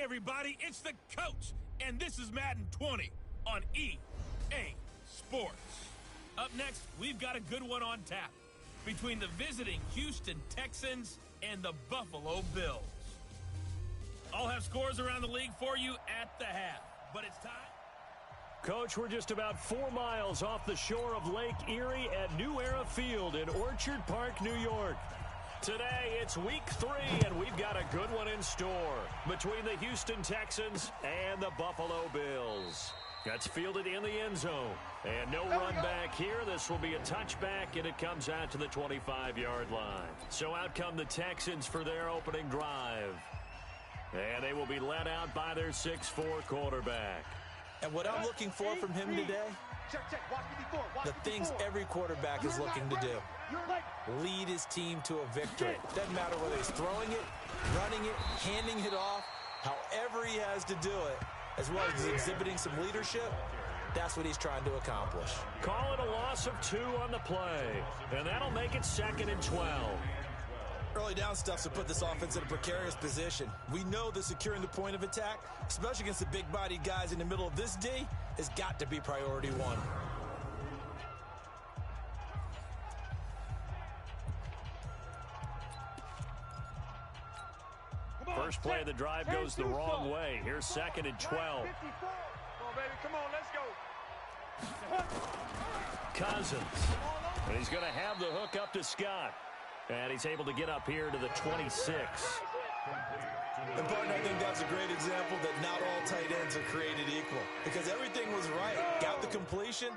everybody, it's the coach, and this is Madden 20 on EA Sports. Up next, we've got a good one on tap between the visiting Houston Texans and the Buffalo Bills. I'll have scores around the league for you at the half, but it's time. Coach, we're just about 4 miles off the shore of Lake Erie at New Era Field in Orchard Park, New York. Today, it's week 3, and we've got a good one in store between the Houston Texans and the Buffalo Bills. That's fielded in the end zone. And no run back here. This will be a touchback, and it comes out to the 25-yard line. So out come the Texans for their opening drive. And they will be led out by their 6'4 quarterback. And what I'm looking for from him today, the things every quarterback is looking to do. Lead his team to a victory. Doesn't matter whether he's throwing it, running it, handing it off, however he has to do it, as well as exhibiting some leadership, that's what he's trying to accomplish. Call it a loss of 2 on the play, and that'll make it 2nd and 12. Early down stuff to put this offense in a precarious position. We know that securing the point of attack, especially against the big-bodied guys in the middle of this D, has got to be priority 1. First play of the drive goes the wrong way. Here's 2nd and 12. Come on, baby. Come on, let's go. Cousins. And he's going to have the hook up to Scott. And he's able to get up here to the 26. And, partner, I think that's a great example that not all tight ends are created equal. Because everything was right. Got the completion,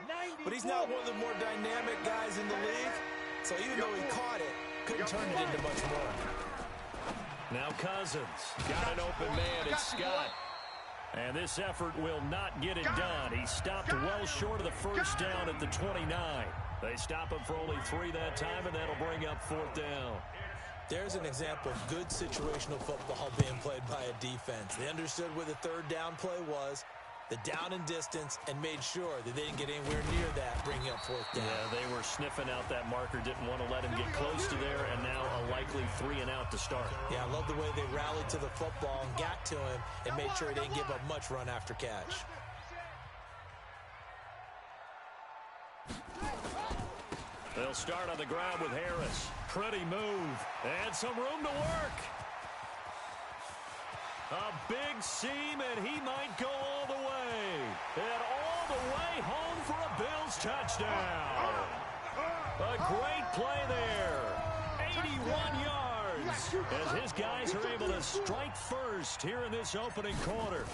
but he's not one of the more dynamic guys in the league. So even though he caught it, couldn't turn it into much more. Now Cousins. Got an open man. It's Scott. And this effort will not get it done. He stopped well short of the first down at the 29. They stop him for only 3 that time, and that'll bring up 4th down. There's an example of good situational football being played by a defense. They understood where the 3rd down play was, the down and distance, and made sure that they didn't get anywhere near that, bringing up 4th down. Yeah, they were sniffing out that marker, didn't want to let him get close to there, and now a likely 3 and out to start. Yeah, I love the way they rallied to the football and got to him and made sure he didn't give up much run after catch. They'll start on the ground with Harris. Pretty move. And some room to work. A big seam, and he might go all the way. And all the way home for a Bills touchdown. A great play there. 81 yards. As his guys are able to strike first here in this opening quarter.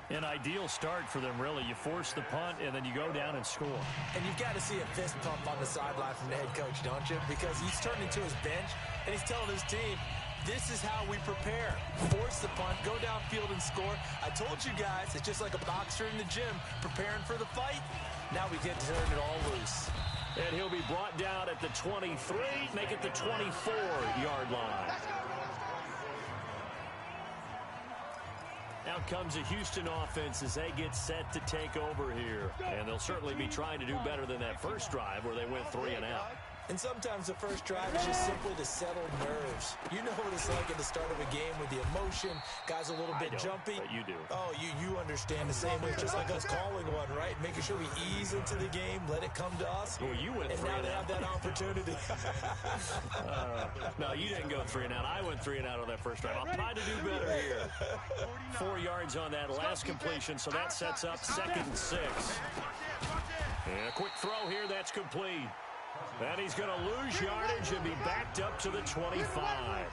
An ideal start for them, really. You force the punt, and then you go down and score. And you've got to see a fist pump on the sideline from the head coach, don't you? Because he's turned into his bench, and he's telling his team, this is how we prepare. Force the punt, go downfield and score. I told you guys, it's just like a boxer in the gym preparing for the fight. Now we get to turn it all loose. And he'll be brought down at the 23, make it the 24-yard line. Out comes the Houston offense as they get set to take over here. And they'll certainly be trying to do better than that first drive where they went 3 and out. And sometimes the first drive is just simply to settle nerves. You know what it's like at the start of a game with the emotion. Guys a little bit jumpy. But you do. Oh, you understand the same way. It's just like us calling one, right? Making sure we ease into the game, let it come to us. Well, you went 3 and out. And now they have that opportunity. No, you didn't go 3 and out. I went 3 and out on that first drive. I'll try to do better here. 4 yards on that last completion, so that sets up 2nd and 6. And a quick throw here, that's complete. And he's going to lose yardage and be backed up to the 25.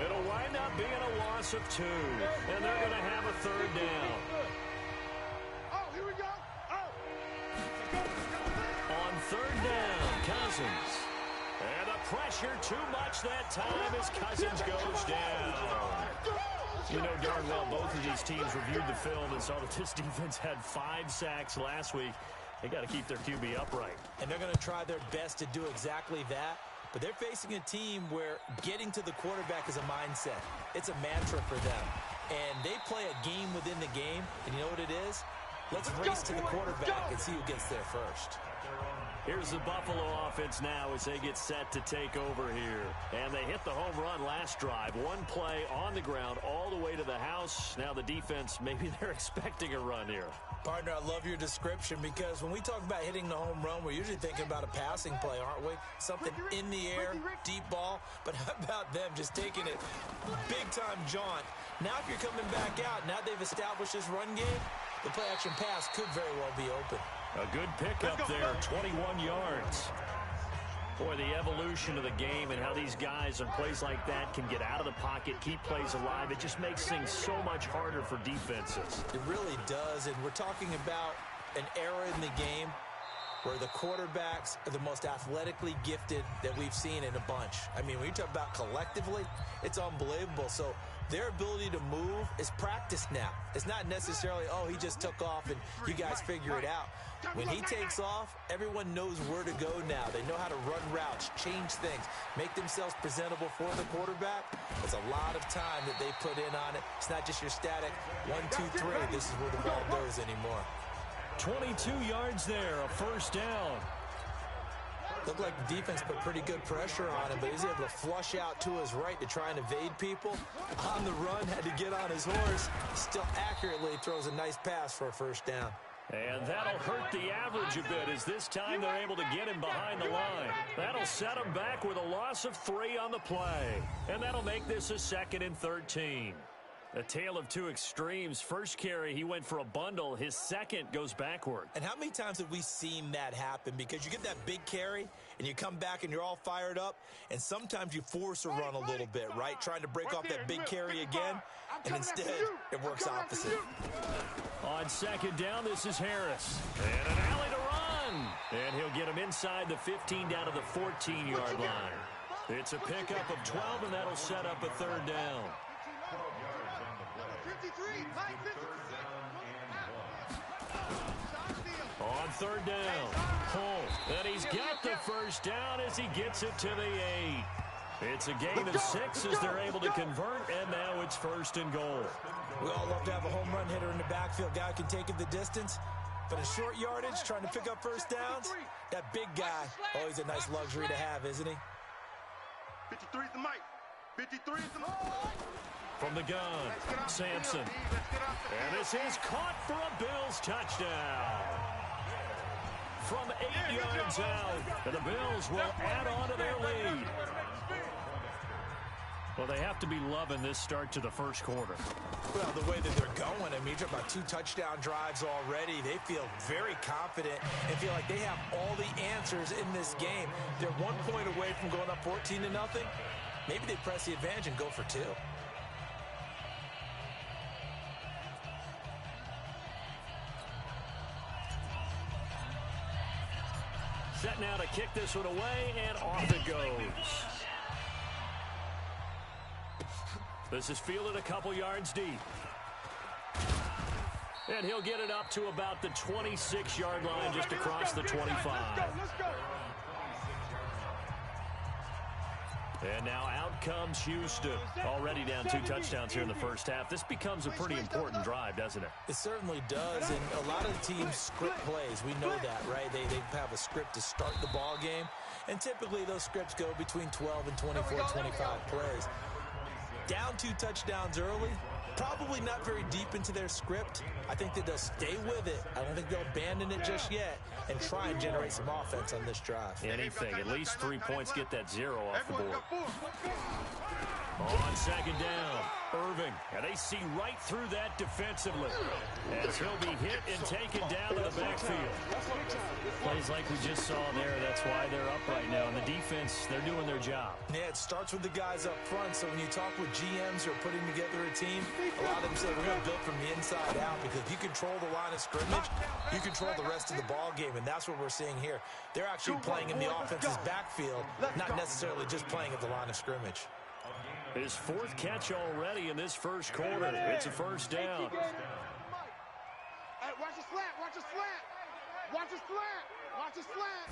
It'll wind up being a loss of 2. And they're going to have a 3rd down. Oh, here we go. Oh. On 3rd down, Cousins. And the pressure too much that time as Cousins goes down. You know darn well both of these teams reviewed the film and saw that this defense had 5 sacks last week. They got to keep their QB upright. And they're going to try their best to do exactly that. But they're facing a team where getting to the quarterback is a mindset. It's a mantra for them. And they play a game within the game. And you know what it is? Let's race to the quarterback and see who gets there first. Here's the Buffalo offense now as they get set to take over here. And they hit the home run last drive. One play on the ground all the way to the house. Now the defense, maybe they're expecting a run here. Partner, I love your description because when we talk about hitting the home run, we're usually thinking about a passing play, aren't we? Something in the air, deep ball. But how about them just taking it big-time jaunt? Now if you're coming back out, now they've established this run game, the play-action pass could very well be open. A good pickup there, 21 yards. Boy, the evolution of the game and how these guys on plays like that can get out of the pocket, keep plays alive, it just makes things so much harder for defenses. It really does, and we're talking about an era in the game where the quarterbacks are the most athletically gifted that we've seen in a bunch. I mean, when you talk about collectively, it's unbelievable. So their ability to move is practiced now. It's not necessarily, oh, he just took off and you guys figure it out. When he takes off, everyone knows where to go now. They know how to run routes, change things, make themselves presentable for the quarterback. It's a lot of time that they put in on it. It's not just your static 1, 2, 3. This is where the ball goes anymore. 22 yards there, a first down. Looked like the defense put pretty good pressure on him, but he's able to flush out to his right to try and evade people. On the run, had to get on his horse. Still accurately throws a nice pass for a first down. And that'll hurt the average a bit as this time they're able to get him behind the line. That'll set him back with a loss of 3 on the play. And that'll make this a 2nd and 13. A tale of two extremes. First carry, he went for a bundle. His second goes backward. And how many times have we seen that happen? Because you get that big carry, and you come back and you're all fired up, and sometimes you force a run a little bit, right? Trying to break off that big carry again, and instead it works opposite. On second down, this is Harris. And an alley to run. And he'll get him inside the 15 down to the 14-yard line. It's a pickup of 12, and that'll set up a 3rd down. On 3rd down, Hull, and he's got the first down as he gets it to the 8. It's a gain of 6 as they're able to convert, and now it's 1st and goal. We all love to have a home run hitter in the backfield. Guy who can take it the distance. But in short yardage, trying to pick up first downs, that big guy, always a nice luxury to have, isn't he? 53 is the mic. 53 is the mic. From the gun, Sampson. And this is caught for a Bills touchdown. From 8 yards out, and the Bills will add on to their lead. Well, they have to be loving this start to the first quarter. Well, the way that they're going, I mean, you're talking about 2 touchdown drives already. They feel very confident and feel like they have all the answers in this game. They're 1 point away from going up 14-0. Maybe they press the advantage and go for 2. Set now to kick this one away, and off it goes. This is fielded a couple yards deep. And he'll get it up to about the 26-yard line, just across the 25. Let's go. And now out comes Houston. Already down 2 touchdowns here in the first half. This becomes a pretty important drive, doesn't it? It certainly does, and a lot of the teams script plays. We know that, right? They have a script to start the ball game, and typically those scripts go between 12 and 24, 25 plays. Down 2 touchdowns early, probably not very deep into their script. I think that they'll stay with it. I don't think they'll abandon it just yet and try and generate some offense on this drive. Anything, at least 3 points, get that 0 off the board. On second down, Irving, and they see right through that defensively as he'll be hit and taken down to the backfield. Plays like we just saw there, that's why they're up right now. And the defense, they're doing their job. Yeah, it starts with the guys up front. So when you talk with GMs who are putting together a team, a lot of them say we're going to build from the inside out, because if you control the line of scrimmage, you control the rest of the ball game, and that's what we're seeing here. They're actually playing in the offense's backfield, not necessarily just playing at the line of scrimmage. His 4th catch already in this first quarter. It's a first down. Hey, watch the slant. Watch the slant. Watch the slant. Watch the slant.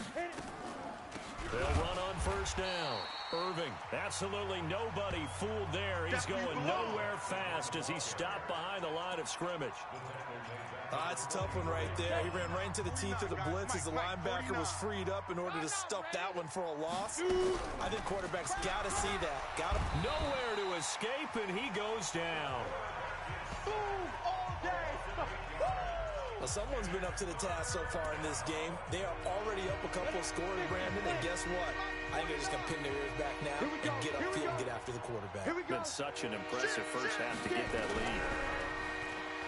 They'll run on first down. Irving, absolutely nobody fooled there. He's going nowhere fast as he stopped behind the line of scrimmage. It's a tough one right there. He ran right into the teeth of the blitz as the linebacker was freed up in order to stuff that one for a loss. I think quarterbacks got to see that. Nowhere to escape, and he goes down. Well, someone's been up to the task so far in this game. They are already up a couple of scores, Brandon, and guess what? I think they're just going to pin their ears back now and get upfield and get after the quarterback. Been such an impressive first half to get that lead.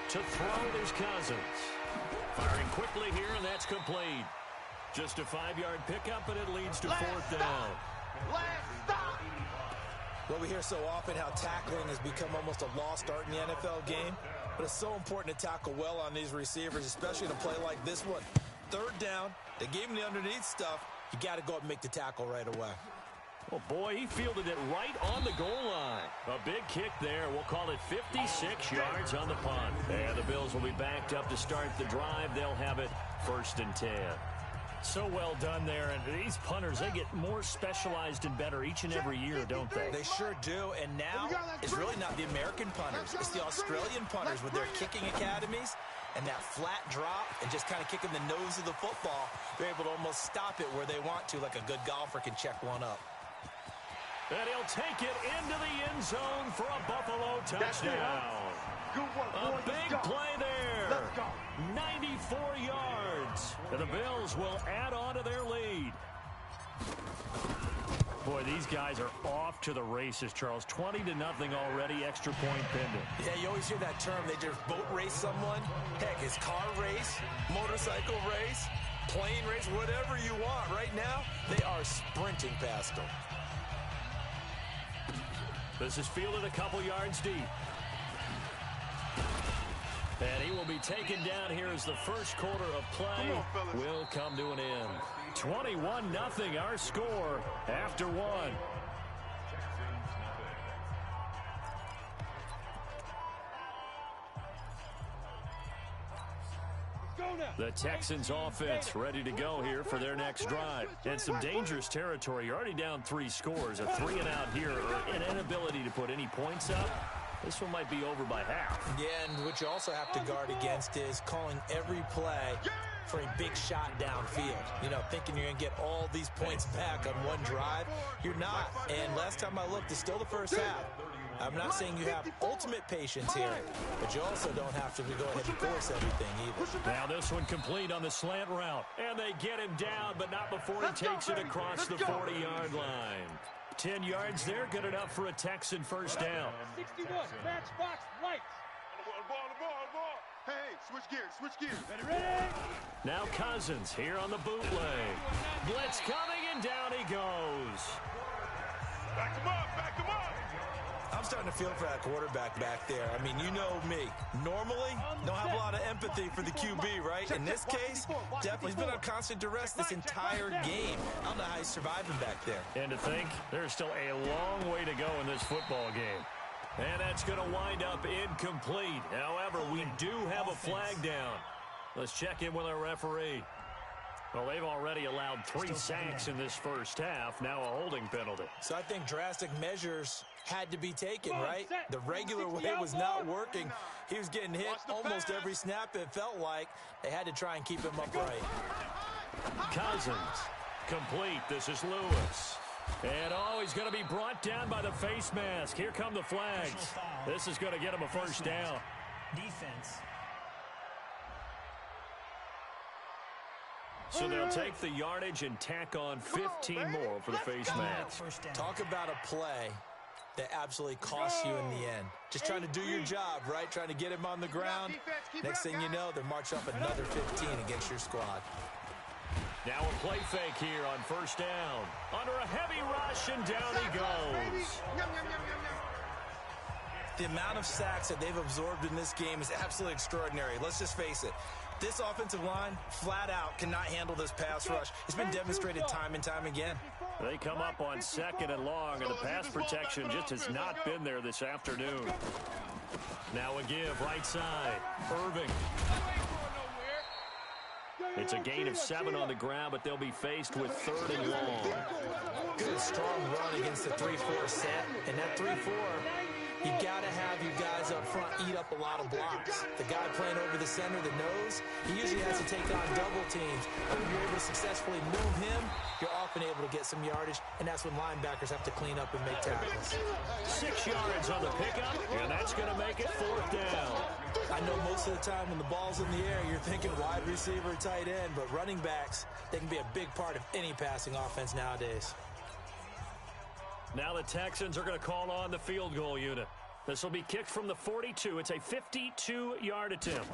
To throw is Cousins. Firing quickly here, and that's complete. Just a 5-yard pickup, and it leads to fourth down. Well, we hear so often how tackling has become almost a lost art in the NFL game, but it's so important to tackle well on these receivers, especially in a play like this one. Third down, they gave him the underneath stuff. You got to go up and make the tackle right away. Oh, boy, he fielded it right on the goal line. A big kick there. We'll call it 56 yards on the punt. And the Bills will be backed up to start the drive. They'll have it 1st and 10. So well done there. And these punters, they get more specialized and better each and every year, don't they? They sure do. And now it's really not the American punters. It's the Australian punters with their kicking academies. And that flat drop and just kind of kicking the nose of the football, they're able to almost stop it where they want to, like a good golfer can check one up. And he'll take it into the end zone for a Buffalo touchdown. A big play there. 94 yards. And the Bills will add on to their lead. Boy, these guys are off to the races, Charles. 20-0 already, extra point pending. Yeah, you always hear that term. They just boat race someone. Heck, it's car race, motorcycle race, plane race, whatever you want. Right now, they are sprinting past them. This is fielded a couple yards deep. And he will be taken down here as the first quarter of play will come to an end. 21-0 our score after one. The Texans offense ready to go here for their next drive. And some dangerous territory. You're already down 3 scores. A 3-and-out here, or an inability to put any points up. This one might be over by half. Yeah, and what you also have to guard against is calling every play for a big shot downfield. You know, thinking you're going to get all these points back on one drive. You're not. And last time I looked, it's still the first half. I'm not saying you have ultimate patience here, but you also don't have to go ahead and force everything either. Now this one complete on the slant route. And they get him down, but not before he takes it across the 40-yard line. 10 yards there, good enough for a Texan first down. 61, matchbox lights. Ball. Hey, switch gears. Ready? Now Cousins here on the bootleg. Blitz coming, and down he goes. Back him up. I'm starting to feel for that quarterback back there. I mean, you know me. Normally, don't have a lot of empathy for the QB, right? In this case, definitely. He's been on constant duress this entire game. I don't know how he's surviving back there. And to think, there's still a long way to go in this football game. And that's going to wind up incomplete. However, we do have a flag down. Let's check in with our referee. Well, they've already allowed 3 sacks in this first half. Now a holding penalty. So I think drastic measures had to be taken, right? The regular way was not working. He was getting hit almost every snap, it felt like. They had to try and keep him upright. Cousins, complete. This is Lewis. And, he's going to be brought down by the face mask. Here come the flags. This is going to get him a first down. Defense. So they'll take the yardage and tack on 15 more for the face mask. Talk about a play that absolutely costs you in the end. Just trying to do your job, right? Trying to get him on the ground. Next thing you know, they're marching up another 15 against your squad. Now a play fake here on first down. Under a heavy rush, and down he goes. The amount of sacks that they've absorbed in this game is absolutely extraordinary. Let's just face it. This offensive line, flat out, cannot handle this pass rush. It's been demonstrated time and time again. They come up on 2nd and long, and the pass protection just has not been there this afternoon. Now a give right side. Irving. It's a gain of 7 on the ground, but they'll be faced with 3rd and long. Good, strong run against the 3-4 set. And that 3-4, you got to have your guys up front eat up a lot of blocks. The guy playing over the center, the nose, he usually has to take on double teams. But if you're able to successfully move him, you're often able to get some yardage, and that's when linebackers have to clean up and make tackles. 6 yards on the pickup, and that's going to make it 4th down. I know most of the time when the ball's in the air, you're thinking wide receiver, tight end, but running backs, they can be a big part of any passing offense nowadays. Now the Texans are going to call on the field goal unit. This will be kicked from the 42. It's a 52-yard attempt.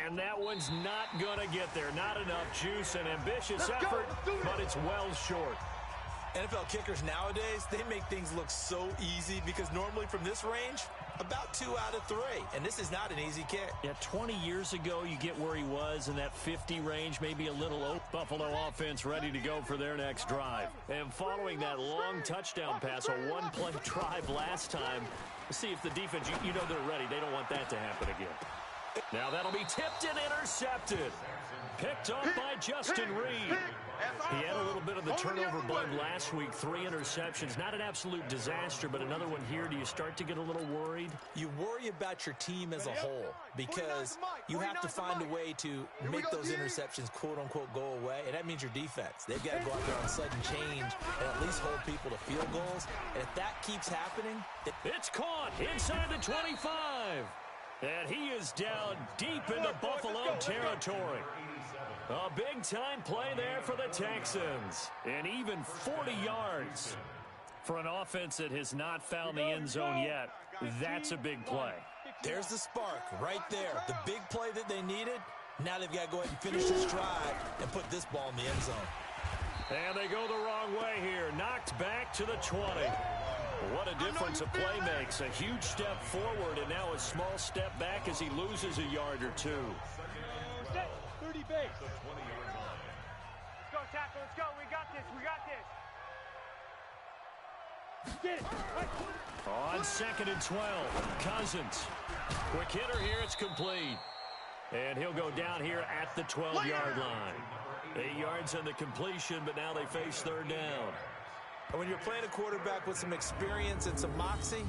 And that one's not going to get there. Not enough juice and ambitious effort, but it's well short. NFL kickers nowadays, they make things look so easy because normally from this range, about 2 out of 3. And this is not an easy kick. Yeah, 20 years ago, you get where he was in that 50 range, maybe a little open. Buffalo offense ready to go for their next drive. And following that long touchdown pass, a one-play drive last time, see if the defense, you know they're ready. They don't want that to happen again. Now that'll be tipped and intercepted. Picked off by Justin Reed. He had a little bit of the turnover bug last week. 3 interceptions. Not an absolute disaster, but another one here. Do you start to get a little worried? You worry about your team as a whole because you have to find a way to make those interceptions, quote-unquote, go away, and that means your defense. They've got to go out there on sudden change and at least hold people to field goals. And if that keeps happening... It's caught inside the 25. And he is down deep into Buffalo territory. A big-time play there for the Texans. And even 40 yards for an offense that has not found the end zone yet. That's a big play. There's the spark right there. The big play that they needed. Now they've got to go ahead and finish this drive and put this ball in the end zone. And they go the wrong way here. Knocked back to the 20. What a difference a play makes. A huge step forward and now a small step back as he loses a yard or 2. 30 base. Let's go, tackle. Let's go. We got this. We got this. Get it. Right. On 2nd and 12. Cousins. Quick hitter here. It's complete. And he'll go down here at the 12-yard line. 8 yards on the completion, but now they face 3rd down. And when you're playing a quarterback with some experience and some moxie,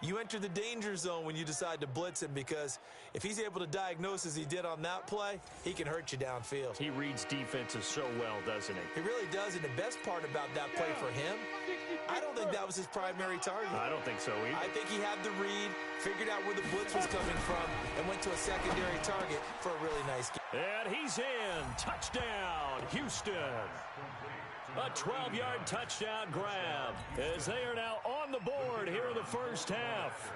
you enter the danger zone when you decide to blitz him because if he's able to diagnose as he did on that play, he can hurt you downfield. He reads defenses so well, doesn't he? He really does, and the best part about that play for him, I don't think that was his primary target. I don't think so either. I think he had the read, figured out where the blitz was coming from, and went to a secondary target for a really nice game. And he's in. Touchdown, Houston. A 12-yard touchdown grab as they are now on the board here in the first half.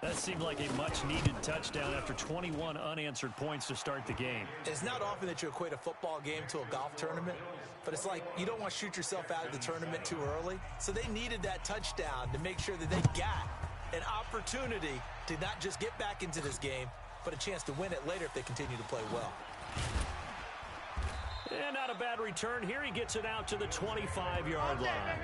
That seemed like a much-needed touchdown after 21 unanswered points to start the game. It's not often that you equate a football game to a golf tournament, but it's like you don't want to shoot yourself out of the tournament too early. So they needed that touchdown to make sure that they got an opportunity to not just get back into this game, but a chance to win it later if they continue to play well. And not a bad return. Here he gets it out to the 25-yard line.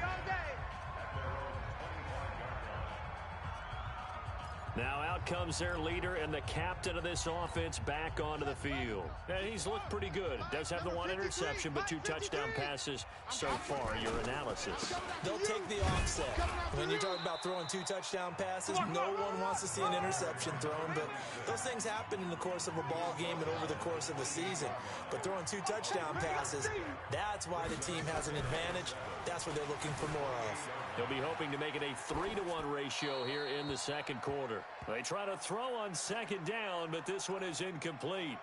Now out comes their leader and the captain of this offense back onto the field. And he's looked pretty good. Does have the 1 interception, but 2 touchdown passes so far. Your analysis. They'll take the offset. When you're talking about throwing 2 touchdown passes, no one wants to see an interception thrown, but those things happen in the course of a ball game and over the course of a season. But throwing 2 touchdown passes, that's why the team has an advantage. That's what they're looking for more of. They'll be hoping to make it a 3-to-1 ratio here in the 2nd quarter. They try to throw on 2nd down, but this one is incomplete.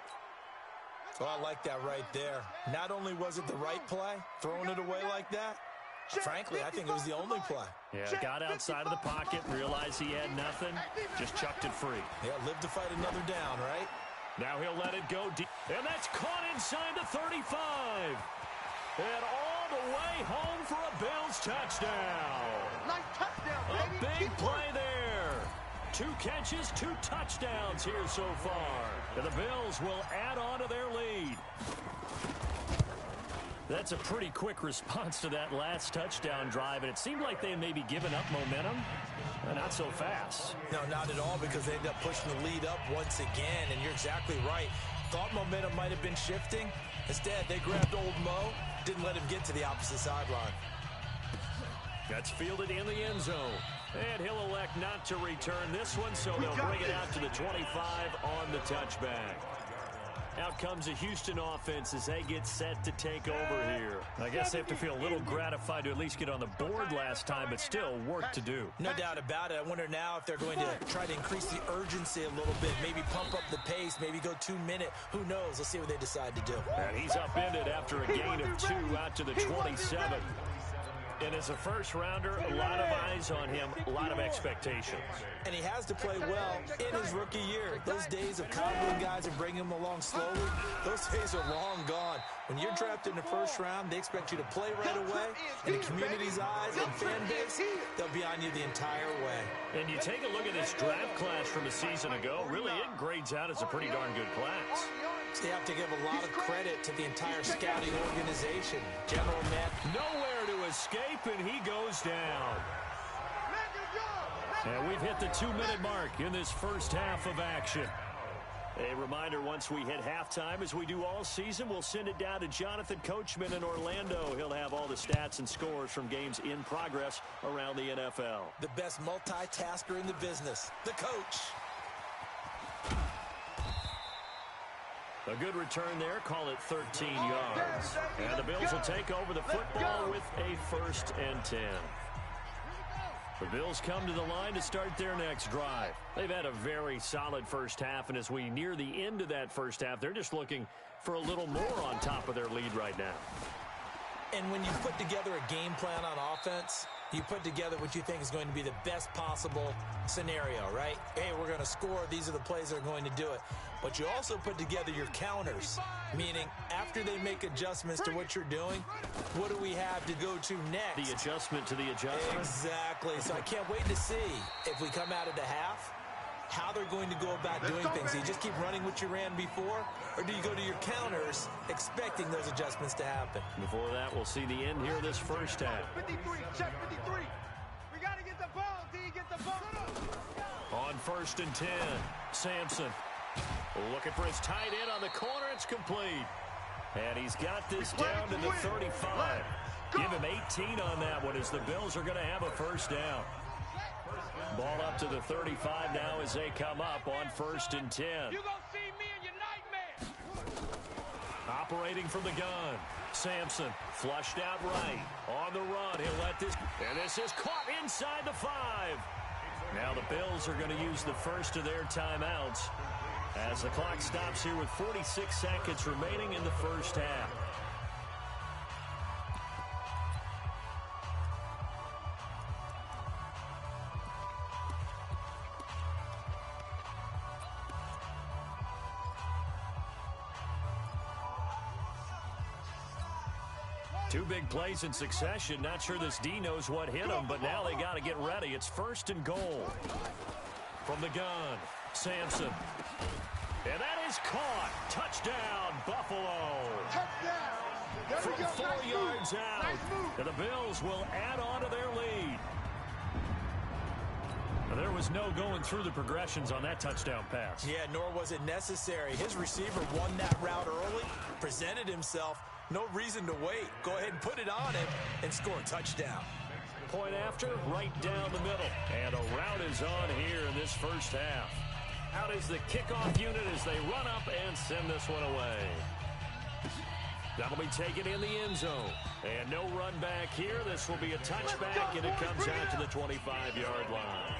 Oh, I like that right there. Not only was it the right play, throwing it away like that, frankly, I think it was the only play. Yeah, got outside of the pocket, realized he had nothing, just chucked it free. Yeah, live to fight another down, right? Now he'll let it go deep, and that's caught inside the 35. And all the way home for a Bills touchdown. Nice touchdown, baby. A big play there. 2 catches, 2 touchdowns here so far. And the Bills will add on to their lead. That's a pretty quick response to that last touchdown drive, and it seemed like they had maybe given up momentum. Not so fast. No, not at all, because they ended up pushing the lead up once again, and you're exactly right. Thought momentum might have been shifting. Instead, they grabbed old Mo, didn't let him get to the opposite sideline. That's fielded in the end zone. And he'll elect not to return this one, so they'll bring it out to the 25 on the touchback. Out comes the Houston offense as they get set to take over here. I guess they have to feel a little gratified to at least get on the board last time, but still work to do. No doubt about it. I wonder now if they're going to try to increase the urgency a little bit, maybe pump up the pace, maybe go 2 minute. Who knows? Let's see what they decide to do. And he's upended after a gain of 2 out to the 27. And as a first-rounder, a lot of eyes on him, a lot of expectations. And he has to play well in his rookie year. Those days of coddling guys and bringing them along slowly, those days are long gone. When you're drafted in the first round, they expect you to play right away. In the community's eyes and fan base, they'll be on you the entire way. And you take a look at this draft class from a season ago, really it grades out as a pretty darn good class. So you have to give a lot of credit to the entire scouting organization. General Matt. Nowhere to escape, and he goes down. And we've hit the 2-minute mark in this first half of action. A reminder, once we hit halftime, as we do all season, we'll send it down to Jonathan Coachman in Orlando. He'll have all the stats and scores from games in progress around the NFL. The best multitasker in the business, the coach. A good return there, call it 13 yards. And the Bills will take over the football with a 1st and 10. The Bills come to the line to start their next drive. They've had a very solid first half, and as we near the end of that first half, they're just looking for a little more on top of their lead right now. And when you put together a game plan on offense, you put together what you think is going to be the best possible scenario, right? Hey, we're going to score. These are the plays that are going to do it. But you also put together your counters, meaning after they make adjustments to what you're doing, what do we have to go to next? The adjustment to the adjustment. Exactly. So I can't wait to see if we come out of the half, how they're going to go about doing things. Do you just keep running what you ran before, or do you go to your counters expecting those adjustments to happen? Before that, we'll see the end here of this first half. 53, check 53. We got to get the ball, D, get the ball. On 1st and 10, Sampson looking for his tight end on the corner. It's complete. And he's got this down to the 35. Give him 18 on that one as the Bills are going to have a first down. Ball up to the 35 now as they come up on 1st and 10. You gonna see me in your nightmare. Operating from the gun. Sampson flushed out right. On the run, he'll let this. And this is caught inside the 5. Now the Bills are going to use the first of their timeouts as the clock stops here with 46 seconds remaining in the first half. Two big plays in succession. Not sure this D knows what hit him, but now they got to get ready. It's 1st and goal. From the gun, Sampson. And that is caught. Touchdown, Buffalo. Touchdown. From 4 yards out. And the Bills will add on to their lead. There was no going through the progressions on that touchdown pass. Yeah, nor was it necessary. His receiver won that route early, presented himself. No reason to wait. Go ahead and put it on him and score a touchdown. Point after, right down the middle. And a route is on here in this first half. Out is the kickoff unit as they run up and send this one away. That'll be taken in the end zone. And no run back here. This will be a touchback, and it comes out to the 25-yard line.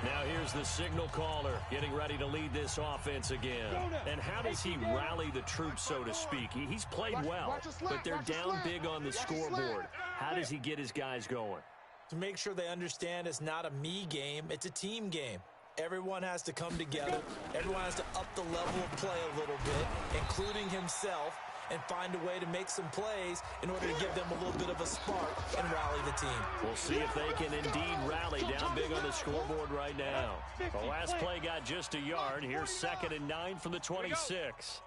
Now here's the signal caller getting ready to lead this offense again. And how does he rally the troops, so to speak? He's played well, but they're down big on the scoreboard. How does he get his guys going? To make sure they understand it's not a me game, it's a team game. Everyone has to come together. Everyone has to up the level of play a little bit, including himself, and find a way to make some plays in order to give them a little bit of a spark and rally the team. We'll see if they can indeed rally down big on the scoreboard right now. The last play got just a yard. Here's 2nd and 9 from the 26.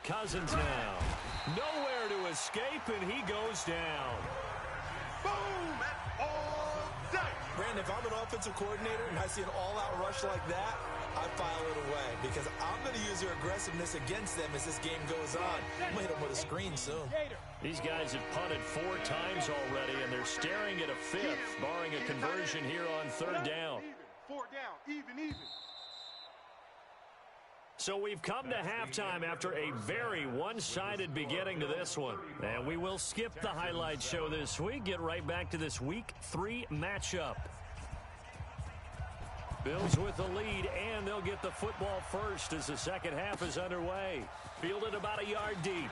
Cousins now. Nowhere to escape, and he goes down. Boom! And all day. Brandon, if I'm an offensive coordinator and I see an all-out rush like that, I file it away because I'm going to use their aggressiveness against them as this game goes on. I'm going to hit them with a screen soon. These guys have punted 4 times already, and they're staring at a 5th, barring a conversion here on 3rd down. 4 down, even. So we've come to halftime after a very one-sided beginning to this one. And we will skip the highlight show this week, get right back to this Week 3 matchup. Bills with the lead, and they'll get the football first as the second half is underway. Fielded about a yard deep.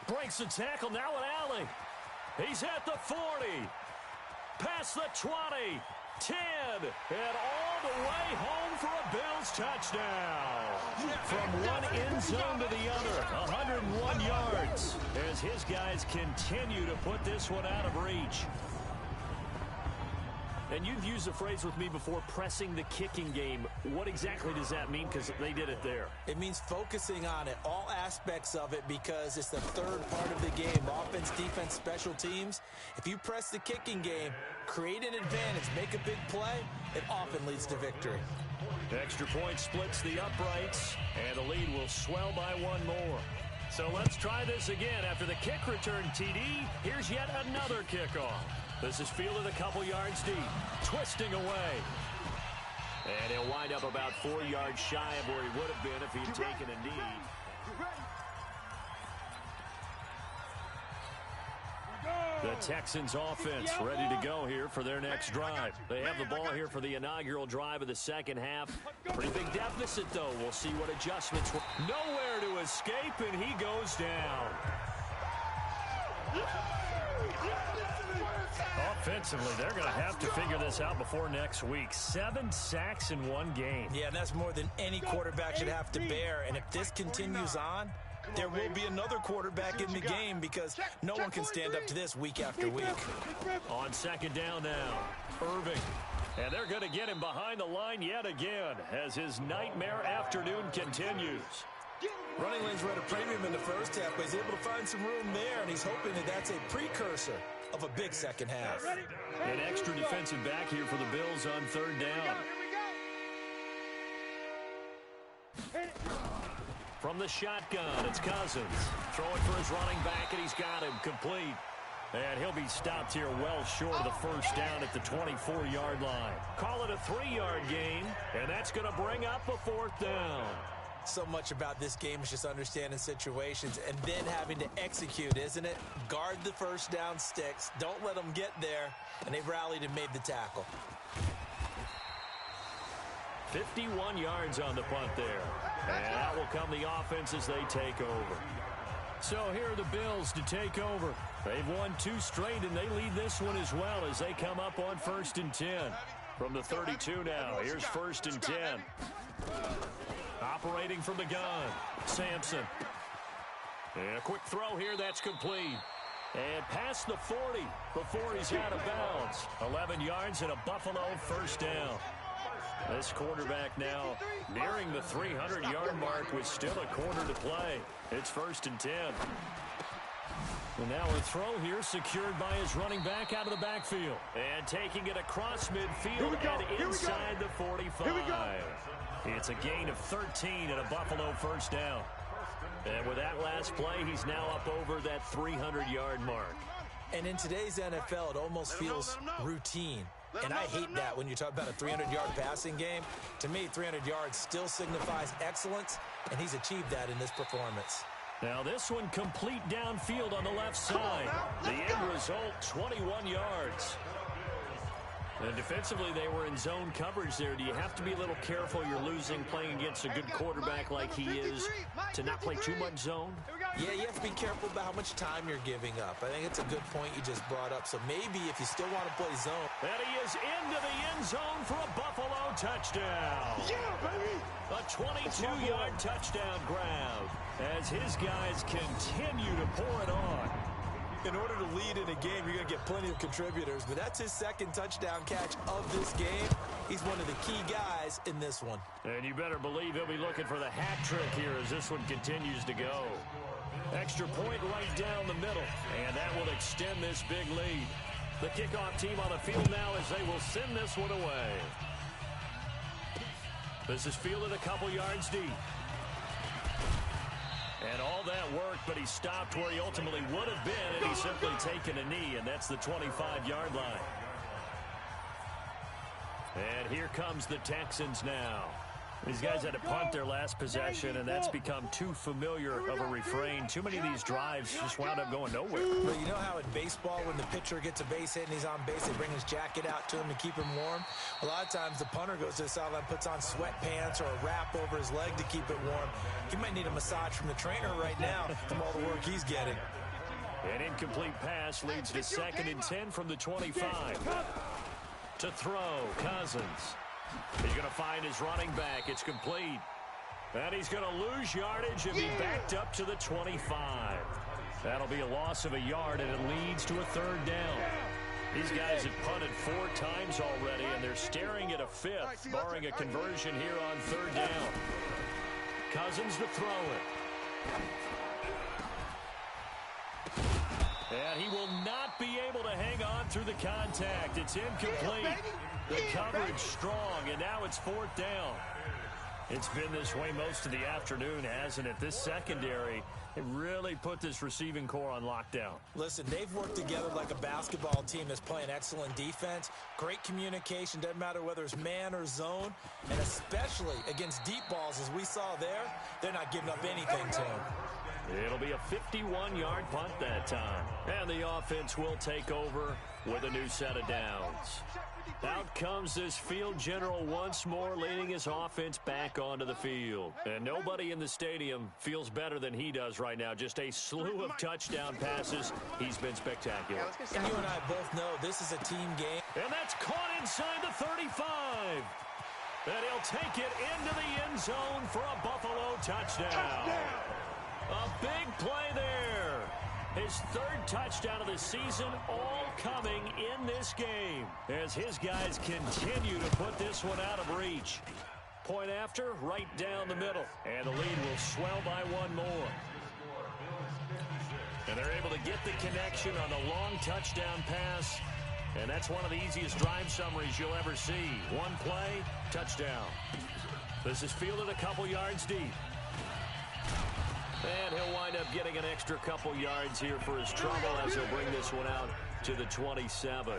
Breaks the tackle, now an alley. He's at the 40. Past the 20. 10. And all the way home for a Bills touchdown. From one end zone to the other, 101 yards. As his guys continue to put this one out of reach. And you've used the phrase with me before, pressing the kicking game. What exactly does that mean? Because they did it there. It means focusing on it, all aspects of it, because it's the third part of the game. Offense, defense, special teams. If you press the kicking game, create an advantage, make a big play, it often leads to victory. Extra point splits the uprights, and the lead will swell by 1 more. So let's try this again. After the kick return TD, here's yet another kickoff. This is fielded a couple yards deep, twisting away. And he'll wind up about 4 yards shy of where he would have been if he'd taken a knee. The Texans offense ready to go here for their next drive. They have the ball here for the inaugural drive of the second half. Pretty big deficit, though. We'll see what adjustments. Nowhere to escape, and he goes down. Offensively, they're going to have to figure this out before next week. 7 sacks in 1 game. Yeah, and that's more than any quarterback should have to bear. And if this continues on, there will be another quarterback in the game because no one can stand up to this week after week. On second down now, Irving. And they're going to get him behind the line yet again as his nightmare afternoon continues. Running lanes were at a premium in the first half, but he's able to find some room there, and he's hoping that that's a precursor of a big second half. An extra defensive back here for the Bills on third down. From the shotgun, it's Cousins. Throwing for his running back, and he's got him complete. And he'll be stopped here well short of the first down at the 24-yard line. Call it a 3-yard gain, and that's going to bring up a 4th down. So much about this game is just understanding situations and then having to execute, isn't it? Guard the first down sticks. Don't let them get there. And they rallied and made the tackle. 51 yards on the punt there. And out will come the offense as they take over. So here are the Bills to take over. They've won 2 straight, and they lead this one as well as they come up on 1st and 10. From the 32 now, here's 1st and 10. Operating from the gun, Sampson. And a quick throw here, that's complete. And past the 40 before he's out of bounds. 11 yards and a Buffalo first down. This quarterback now nearing the 300-yard mark with still a quarter to play. It's 1st and 10. And now a throw here secured by his running back out of the backfield. And taking it across midfield and inside the 45. It's a gain of 13 and a Buffalo first down. And with that last play, he's now up over that 300-yard mark. And in today's NFL, it almost feels routine. And I hate that when you talk about a 300-yard passing game. To me, 300 yards still signifies excellence, and he's achieved that in this performance. Now this one complete downfield on the left side. The end result, 21 yards. And defensively, they were in zone coverage there. Do you have to be a little careful you're losing playing against a good quarterback like he is to not play too much zone? Yeah, you have to be careful about how much time you're giving up. I think it's a good point you just brought up. So maybe if you still want to play zone. And he is into the end zone for a Buffalo touchdown. Yeah, baby! A 22-yard touchdown grab as his guys continue to pour it on. In order to lead in a game, you're going to get plenty of contributors, but that's his second touchdown catch of this game. He's one of the key guys in this one. And you better believe he'll be looking for the hat trick here as this one continues to go. Extra point right down the middle, and that will extend this big lead. The kickoff team on the field now as they will send this one away. This is fielded a couple yards deep. And all that work, but he stopped where he ultimately would have been, and he's simply taken a knee, and that's the 25-yard line. And here comes the Texans now. These guys had to punt their last possession, and that's become too familiar of a refrain. Too many of these drives just wound up going nowhere. But you know how in baseball, when the pitcher gets a base hit and he's on base, they bring his jacket out to him to keep him warm? A lot of times the punter goes to the sideline, puts on sweatpants or a wrap over his leg to keep it warm. He might need a massage from the trainer right now from all the work he's getting. An incomplete pass leads to 2nd and 10 from the 25. To throw, Cousins. He's going to find his running back. It's complete. And he's going to lose yardage and be backed up to the 25. That'll be a loss of a yard, and it leads to a 3rd down. These guys have punted 4 times already, and they're staring at a 5th, barring a conversion here on 3rd down. Cousins to throw it. And he will not be able to hang on through the contact. It's incomplete. The coverage strong, and now it's 4th down. It's been this way most of the afternoon, hasn't it? This secondary, it really put this receiving core on lockdown. Listen, they've worked together like a basketball team that's playing excellent defense. Great communication, doesn't matter whether it's man or zone. And especially against deep balls, as we saw there, they're not giving up anything to him. It'll be a 51-yard punt that time. And the offense will take over with a new set of downs. Out comes this field general once more, leading his offense back onto the field. And nobody in the stadium feels better than he does right now. Just a slew of touchdown passes. He's been spectacular. And you and I both know this is a team game. And that's caught inside the 35. And he'll take it into the end zone for a Buffalo touchdown. A big play there. His 3rd touchdown of the season, all coming in this game as his guys continue to put this one out of reach. Point after, right down the middle. And the lead will swell by 1 more. And they're able to get the connection on the long touchdown pass. And that's one of the easiest drive summaries you'll ever see. 1 play, touchdown. This is fielded a couple yards deep. And he'll wind up getting an extra couple yards here for his trouble as he'll bring this one out to the 27.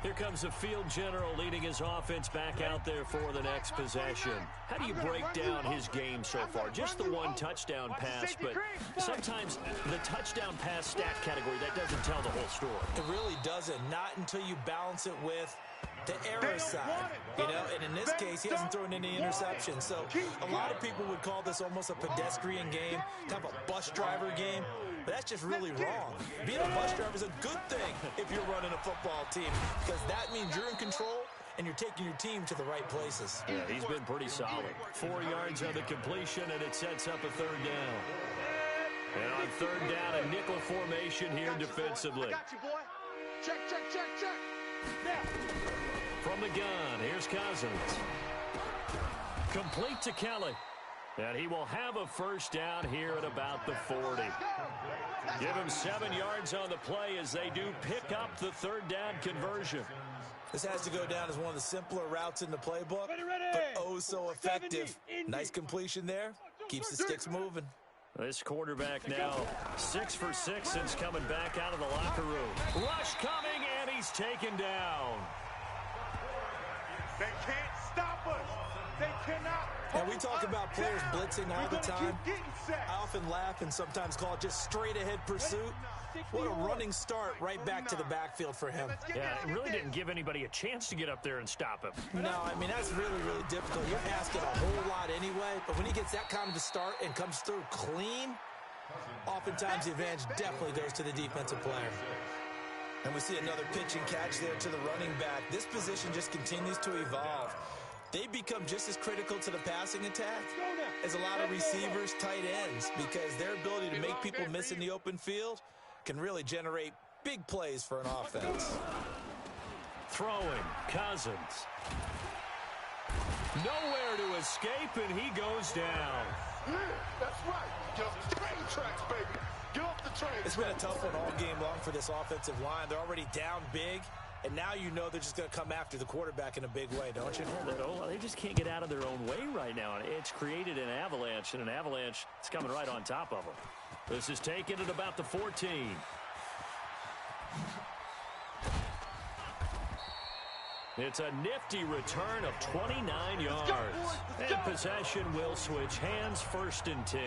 Here comes the field general leading his offense back out there for the next possession. How do you break down his game so far? Just the 1 touchdown pass, but sometimes the touchdown pass stat category, that doesn't tell the whole story. It really doesn't. Not until you balance it with the error side, you know, and in this case, he hasn't thrown any interceptions. So a lot of people would call this almost a pedestrian game, kind of a bus driver game. But that's just really wrong. Being a bus driver is a good thing if you're running a football team, because that means you're in control and you're taking your team to the right places. Yeah, he's been pretty solid. 4 yards on the completion, and it sets up a 3rd down. And on 3rd down, a nickel formation here defensively. I got you, boy. Check, check, check, check. Now. From the gun, here's Cousins. Complete to Kelly. And he will have a 1st down here at about the 40. Give him 7 yards on the play as they do pick up the 3rd down conversion. This has to go down as one of the simpler routes in the playbook, but oh so effective. Nice completion there. Keeps the sticks moving. This quarterback now 6 for 6 since coming back out of the locker room. Rush coming, and he's taken down. They can't stop us. They cannot. And we talk about players blitzing all the time. I often laugh and sometimes call it just straight ahead pursuit. What a running start right back to the backfield for him. Yeah, it really didn't give anybody a chance to get up there and stop him. No, I mean, that's really, really difficult. You're asking a whole lot anyway, but when he gets that kind of a start and comes through clean, oftentimes the advantage definitely goes to the defensive player. And we see another pitch and catch there to the running back. This position just continues to evolve. They become just as critical to the passing attack is a lot of receivers, tight ends, because their ability to make people miss in the open field can really generate big plays for an offense. Throwing, Cousins. Nowhere to escape, and he goes down. Yeah, that's right. Get off the train tracks, baby. Get off the train. It's been a tough one all game long for this offensive line. They're already down big, and now you know they're just going to come after the quarterback in a big way, don't you? They just can't get out of their own way right now. It's created an avalanche, and an avalanche is coming right on top of them. This is taken at about the 14. It's a nifty return of 29 yards. And possession will switch hands, 1st and 10.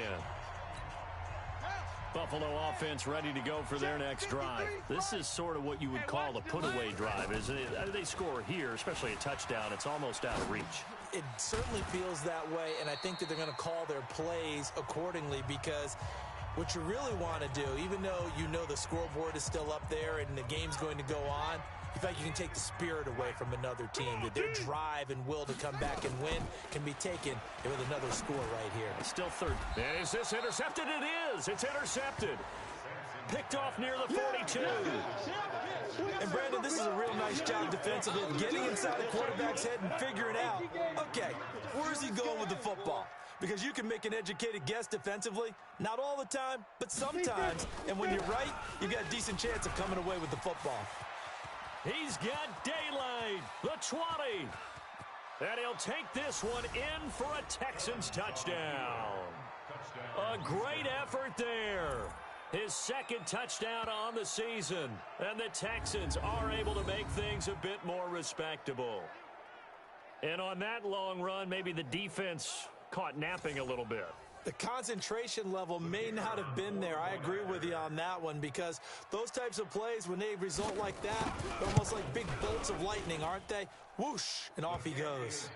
Buffalo offense ready to go for their next drive. This is sort of what you would call a put-away drive, isn't it? They score here, especially a touchdown. It's almost out of reach. It certainly feels that way, and I think that they're going to call their plays accordingly, because what you really want to do, even though you know the scoreboard is still up there and the game's going to go on, in fact, you can take the spirit away from another team. That their drive and will to come back and win can be taken with another score right here. It's still 3rd. And is this intercepted? It is. It's intercepted. Picked off near the 42. And, Brandon, this is a real nice job defensively of getting inside the quarterback's head and figuring out, okay, where's he going with the football? Because you can make an educated guess defensively. Not all the time, but sometimes. And when you're right, you've got a decent chance of coming away with the football. He's got daylight, the 20. And he'll take this one in for a Texans touchdown. A great effort there. His 2nd touchdown on the season. And the Texans are able to make things a bit more respectable. And on that long run, maybe the defense caught napping a little bit. The concentration level may not have been there. I agree with you on that one, because those types of plays, when they result like that, they're almost like big bolts of lightning, aren't they? Whoosh, and off he goes.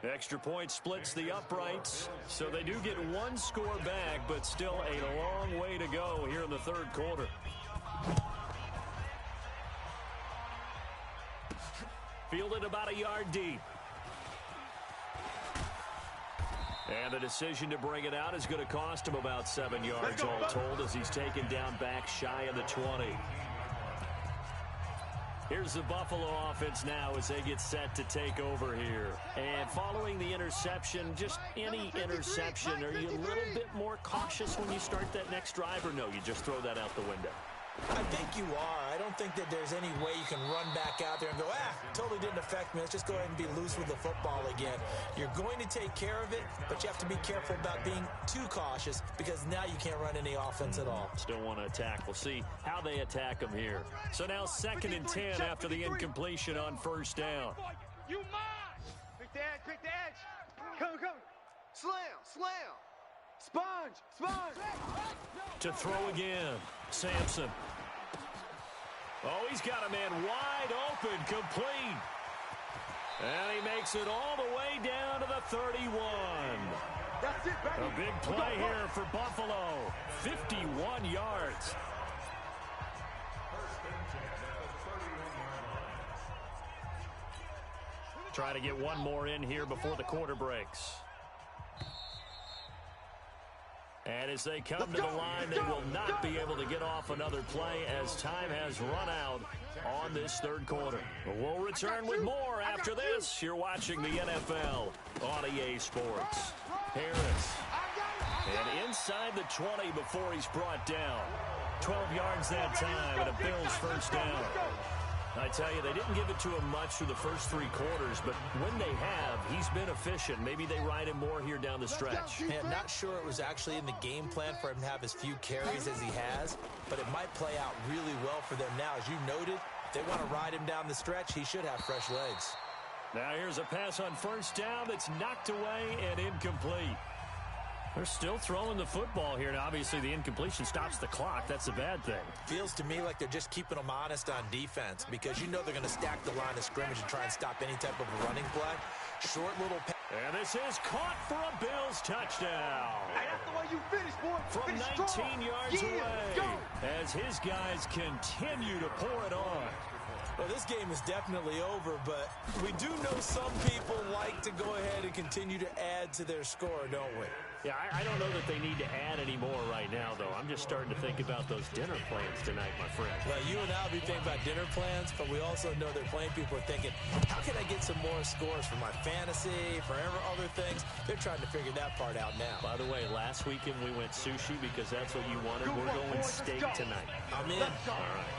Extra point splits the uprights, so they do get one score back, but still a long way to go here in the 3rd quarter. Fielded about a yard deep. And the decision to bring it out is going to cost him about 7 yards all told, as he's taken down back shy of the 20. Here's the Buffalo offense now as they get set to take over here. And following the interception, just any interception, are you a little bit more cautious when you start that next drive, or no, you just throw that out the window? I think you are. I don't think that there's any way you can run back out there and go, totally didn't affect me. Let's just go ahead and be loose with the football again. You're going to take care of it, but you have to be careful about being too cautious, because now you can't run any offense at all. Still want to attack. We'll see how they attack them here. So now 2nd and 10 after the incompletion on 1st down. You mine! Quick the edge, quick the edge! Come. Slam! Sponge! To throw again, Sampson. Oh, he's got a man wide open, complete. And he makes it all the way down to the 31. That's it, baby. A big play here for Buffalo. 51 yards. Try to get one more in here before the quarter breaks. And as they come to the line, they will not be able to get off another play as time has run out on this 3rd quarter. We'll return with more after this. You're watching the NFL on EA Sports. Harris. And inside the 20 before he's brought down. 12 yards that time, and a Bills 1st down. I tell you, they didn't give it to him much through the first 3 quarters, but when they have, he's been efficient. Maybe they ride him more here down the stretch. Man, not sure it was actually in the game plan for him to have as few carries as he has, but it might play out really well for them now. As you noted, if they want to ride him down the stretch, he should have fresh legs. Now here's a pass on 1st down that's knocked away and incomplete. They're still throwing the football here, and obviously the incompletion stops the clock. That's a bad thing. Feels to me like they're just keeping them honest on defense, because you know they're going to stack the line of scrimmage and try and stop any type of a running play. Short little pass. And this is caught for a Bills touchdown. Hey, that's the way you finish, boy. From 19 yards away, as his guys continue to pour it on. Well, this game is definitely over, but we do know some people like to go ahead and continue to add to their score, don't we? Yeah, I don't know that they need to add any more right now, though. I'm just starting to think about those dinner plans tonight, my friend. Well, you and I will be thinking about dinner plans, but we also know that plenty of people are thinking, how can I get some more scores for my fantasy, for other things? They're trying to figure that part out now. By the way, last weekend we went sushi because that's what you wanted. We're going steak tonight. I'm in. All right.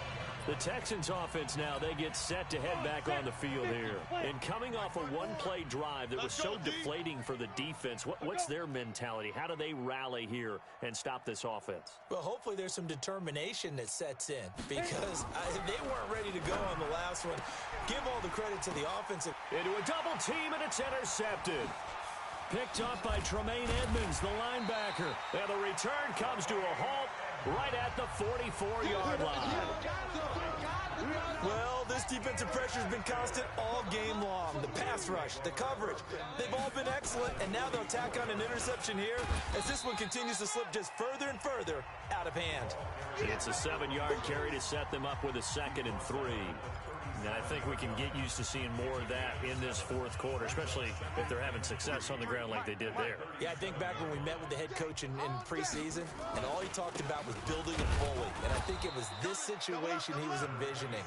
The Texans offense now, they get set to head back on the field here. And coming off a one-play drive that was so deflating for the defense, what's their mentality? How do they rally here and stop this offense? Well, hopefully there's some determination that sets in because they weren't ready to go on the last one. Give all the credit to the offensive. Into a double team, and it's intercepted. Picked up by Tremaine Edmonds, the linebacker. And the return comes to a halt right at the 44-yard line. Well, this defensive pressure has been constant all game long. The pass rush, the coverage, they've all been excellent, and now they'll tack on an interception here as this one continues to slip just further and further out of hand. It's a 7-yard carry to set them up with a 2nd and 3. Now, I think we can get used to seeing more of that in this fourth quarter, especially if they're having success on the ground like they did there. Yeah, I think back when we met with the head coach in preseason, and all he talked about was building a bully. And I think it was this situation he was envisioning.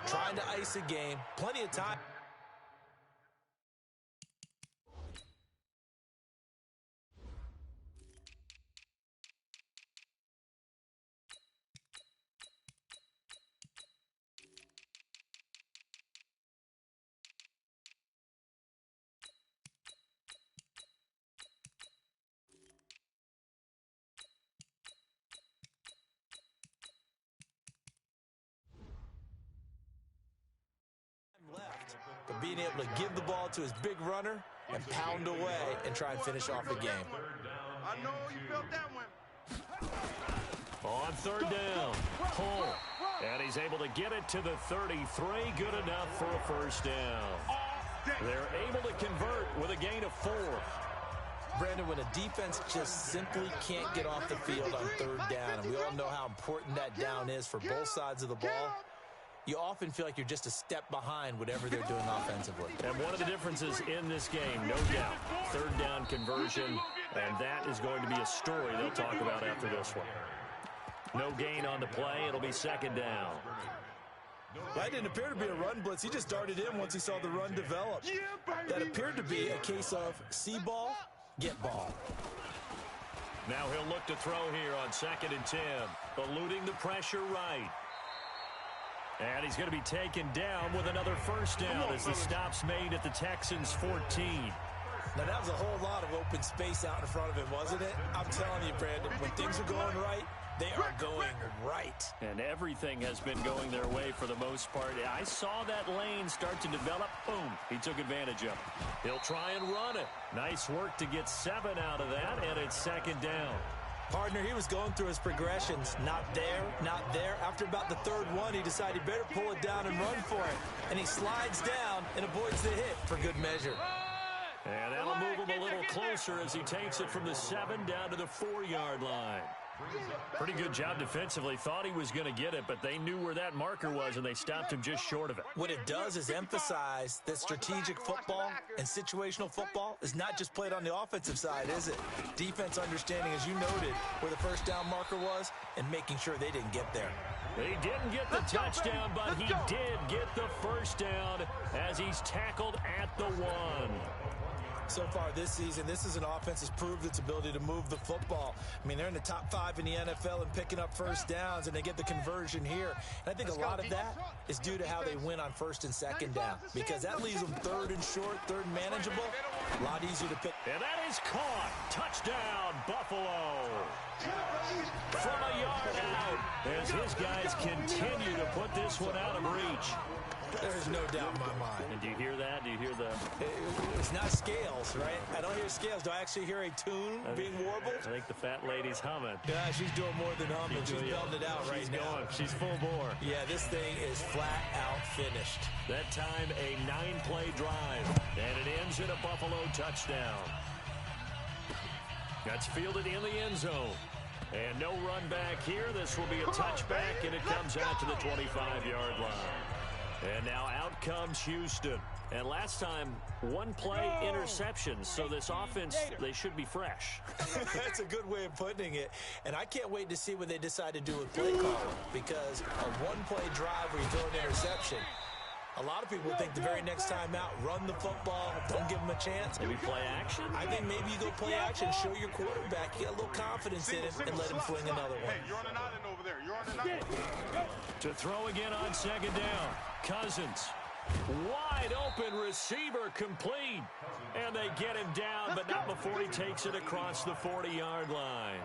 Trying to ice a game, plenty of time. But being able to give the ball to his big runner and pound away and try and finish off the game. I know you felt that one. On 3rd down, Hull. And he's able to get it to the 33. Good enough for a 1st down. They're able to convert with a gain of 4. Brandon, when a defense just simply can't get off the field on 3rd down, and we all know how important that down is for both sides of the ball, you often feel like you're just a step behind whatever they're doing offensively. And one of the differences in this game, no doubt, 3rd down conversion, and that is going to be a story they'll talk about after this one. No gain on the play. It'll be 2nd down. That didn't appear to be a run blitz. He just darted in once he saw the run develop. That appeared to be a case of see ball, get ball. Now he'll look to throw here on 2nd and 10, eluding the pressure right. And he's going to be taken down with another 1st down as the stop's made at the Texans' 14. Now, that was a whole lot of open space out in front of him, wasn't it? I'm telling you, Brandon, when things are going right, they are going right. And everything has been going their way for the most part. I saw that lane start to develop. Boom. He took advantage of it. He'll try and run it. Nice work to get 7 out of that, and it's 2nd down. Partner, he was going through his progressions. Not there, not there. After about the 3rd one, he decided he better pull it down and run for it. And he slides down and avoids the hit for good measure. And that'll move him a little closer as he takes it from the 7 down to the 4-yard line. Pretty good job defensively. Thought he was going to get it, but they knew where that marker was, and they stopped him just short of it. What it does is emphasize that strategic football and situational football is not just played on the offensive side, is it? Defense understanding, as you noted, where the 1st down marker was and making sure they didn't get there. They didn't get the touchdown, but he did get the 1st down as he's tackled at the 1. So far this season, this is an offense that's proved its ability to move the football. I mean, they're in the top 5 in the NFL and picking up 1st downs, and they get the conversion here. And I think a lot of that is due to how they win on 1st and 2nd down, because that leaves them 3rd and short, 3rd and manageable. A lot easier to pick. And that is caught. Touchdown, Buffalo. From a yard out as his guys continue to put this one out of reach. There's no doubt in my mind. And do you hear that? Do you hear the... It's not scales, right? I don't hear scales. Do I actually hear a tune being warbled? I think the fat lady's humming. Yeah, she's doing more than humming. She's belting it out right now. She's full bore. Yeah, this thing is flat out finished. That time, a 9-play drive. And it ends in a Buffalo touchdown. That's fielded in the end zone. And no run back here. This will be a touchback, and it comes out to the 25-yard line. And now out comes Houston. And last time, one play interceptions. So this offense, they should be fresh. That's a good way of putting it. And I can't wait to see what they decide to do with play calling. Because a one-play drive where you throw an interception, a lot of people think the very next time out, run the football, don't give them a chance. Maybe play action? I think maybe you go play action, show your quarterback, you got a little confidence in it, and let him fling another one. Hey, you're on an island over there. You're on an island. To throw again on second down. Cousins. Wide open receiver complete. And they get him down, but not before he takes it across the 40-yard line.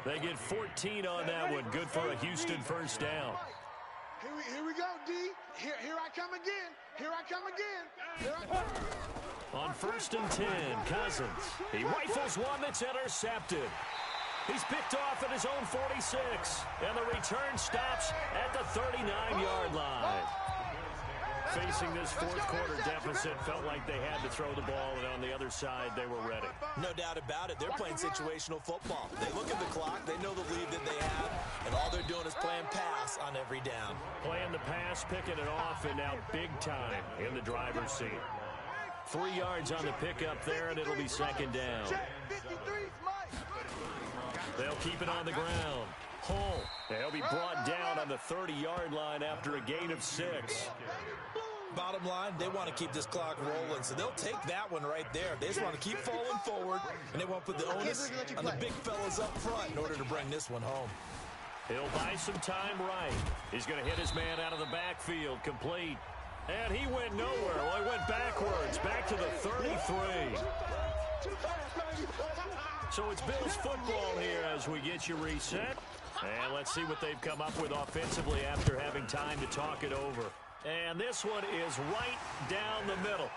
They get 14 on that one. Good for a Houston first down. Here we go, D. Here I come again. Here I come again. On 1st and 10, Cousins. He rifles one that's intercepted. He's picked off at his own 46. And the return stops at the 39-yard line. Facing this fourth quarter deficit, felt like they had to throw the ball, and on the other side, they were ready. No doubt about it. They're playing situational football. They look at the clock, they know the lead that they have, and all they're doing is playing pass on every down. Playing the pass, picking it off, and now big time in the driver's seat. 3 yards on the pickup there, and it'll be second down. They'll keep it on the ground. Hull. They'll be brought down on the 30-yard line after a gain of 6. Bottom line, they want to keep this clock rolling, so they'll take that one right there. They just want to keep falling forward, and they want to put the onus on the big fellas up front in order to bring this one home. He'll buy some time right. He's going to hit his man out of the backfield, complete. And he went nowhere. Well, he went backwards, back to the 33. So it's Bills football here as we get you reset. And let's see what they've come up with offensively after having time to talk it over. And this one is right down the middle.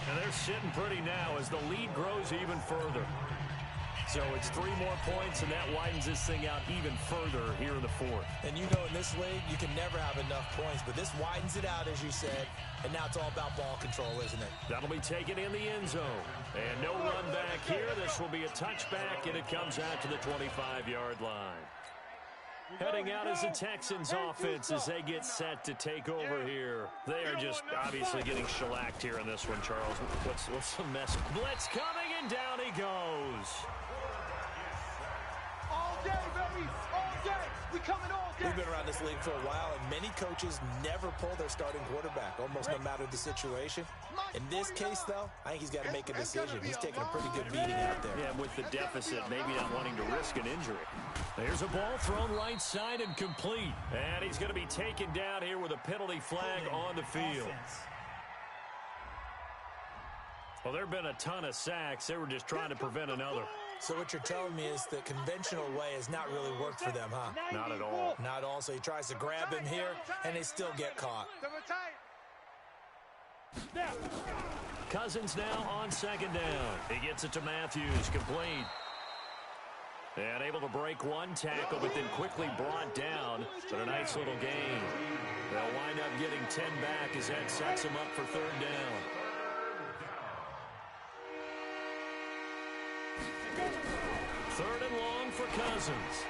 And they're sitting pretty now as the lead grows even further. So it's 3 more points, and that widens this thing out even further here in the fourth. And you know in this league, you can never have enough points, but this widens it out, as you said, and now it's all about ball control, isn't it? That'll be taken in the end zone. And no run back here. This will be a touchback, and it comes out to the 25-yard line. Heading out as the Texans offense as they get set to take over here. They are just obviously getting shellacked here in this one, Charles. What's the mess? Blitz coming, and down he goes. All day, baby. All day. We coming all day. We've been around this league for a while, and many coaches never pull their starting quarterback, almost no matter the situation. In this case, though, I think he's got to make a decision. He's taking a pretty good beating out there. Yeah, with the deficit, maybe not wanting to risk an injury. There's a ball thrown right side and complete. And he's going to be taken down here with a penalty flag on the field. Well, there have been a ton of sacks. They were just trying to prevent another. So what you're telling me is the conventional way has not really worked for them, huh? Not at all. Not at all. So he tries to grab him here, and they still get caught. Cousins now on second down. He gets it to Matthews, complete. And able to break one tackle, but then quickly brought down. But a nice little gain. They'll wind up getting 10 back as that sets them up for third down. Third and long for Cousins.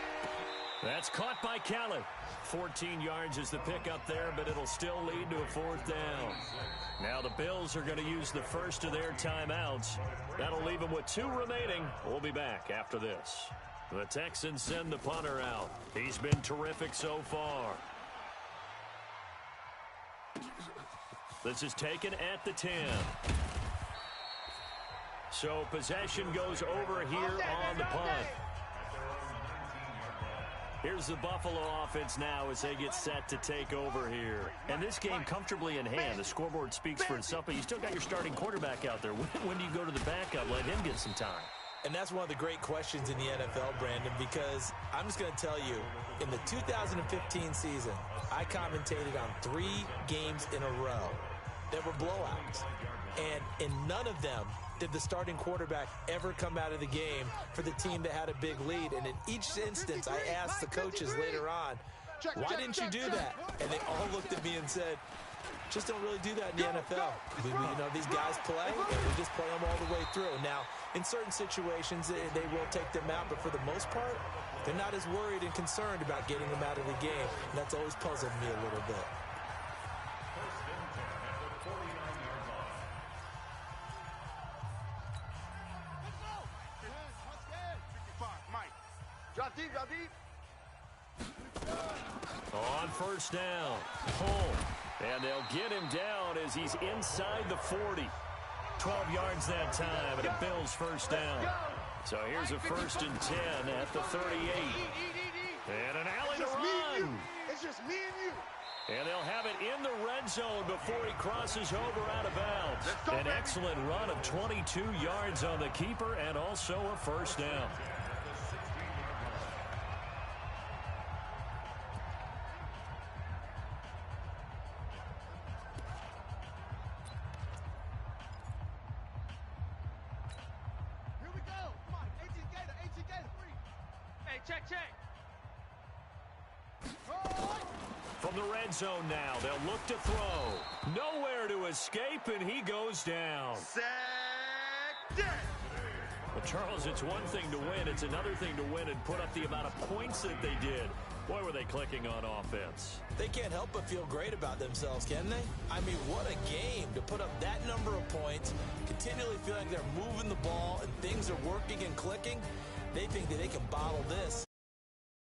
That's caught by Kelly. 14 yards is the pickup there, but it'll still lead to a fourth down. Now the Bills are going to use the first of their timeouts. That'll leave them with 2 remaining. We'll be back after this. The Texans send the punter out. He's been terrific so far. This is taken at the 10. So possession goes over here on the punt. Here's the Buffalo offense now as they get set to take over here. And this game comfortably in hand. The scoreboard speaks for itself, but you still got your starting quarterback out there. When do you go to the backup? Let him get some time. And that's one of the great questions in the NFL, Brandon, because I'm just going to tell you, in the 2015 season, I commentated on 3 games in a row that were blowouts. And in none of them did the starting quarterback ever come out of the game for the team that had a big lead. And in each instance, I asked the coaches later on, why didn't you do that? And they all looked at me and said, just don't really do that in the NFL. You know, these guys play, and we just play them all the way through. Now, in certain situations, they will take them out, but for the most part, they're not as worried and concerned about getting them out of the game. And that's always puzzled me a little bit. On first down, Cole. And they'll get him down as he's inside the 40. 12 yards that time, and a Bills first down. So here's a 1st and 10 at the 38. And an alley to run. It's just me and you. And they'll have it in the red zone before he crosses over out of bounds. An excellent run of 22 yards on the keeper and also a first down. Here we go. Come on, 18 Gator, free. Hey, check. From the red zone now, they'll look to throw. Nowhere to escape, and he goes down. Well, Charles, it's one thing to win. It's another thing to win and put up the amount of points that they did. Boy, were they clicking on offense. They can't help but feel great about themselves, can they? I mean, what a game to put up that number of points, continually feel like they're moving the ball and things are working and clicking. They think that they can bottle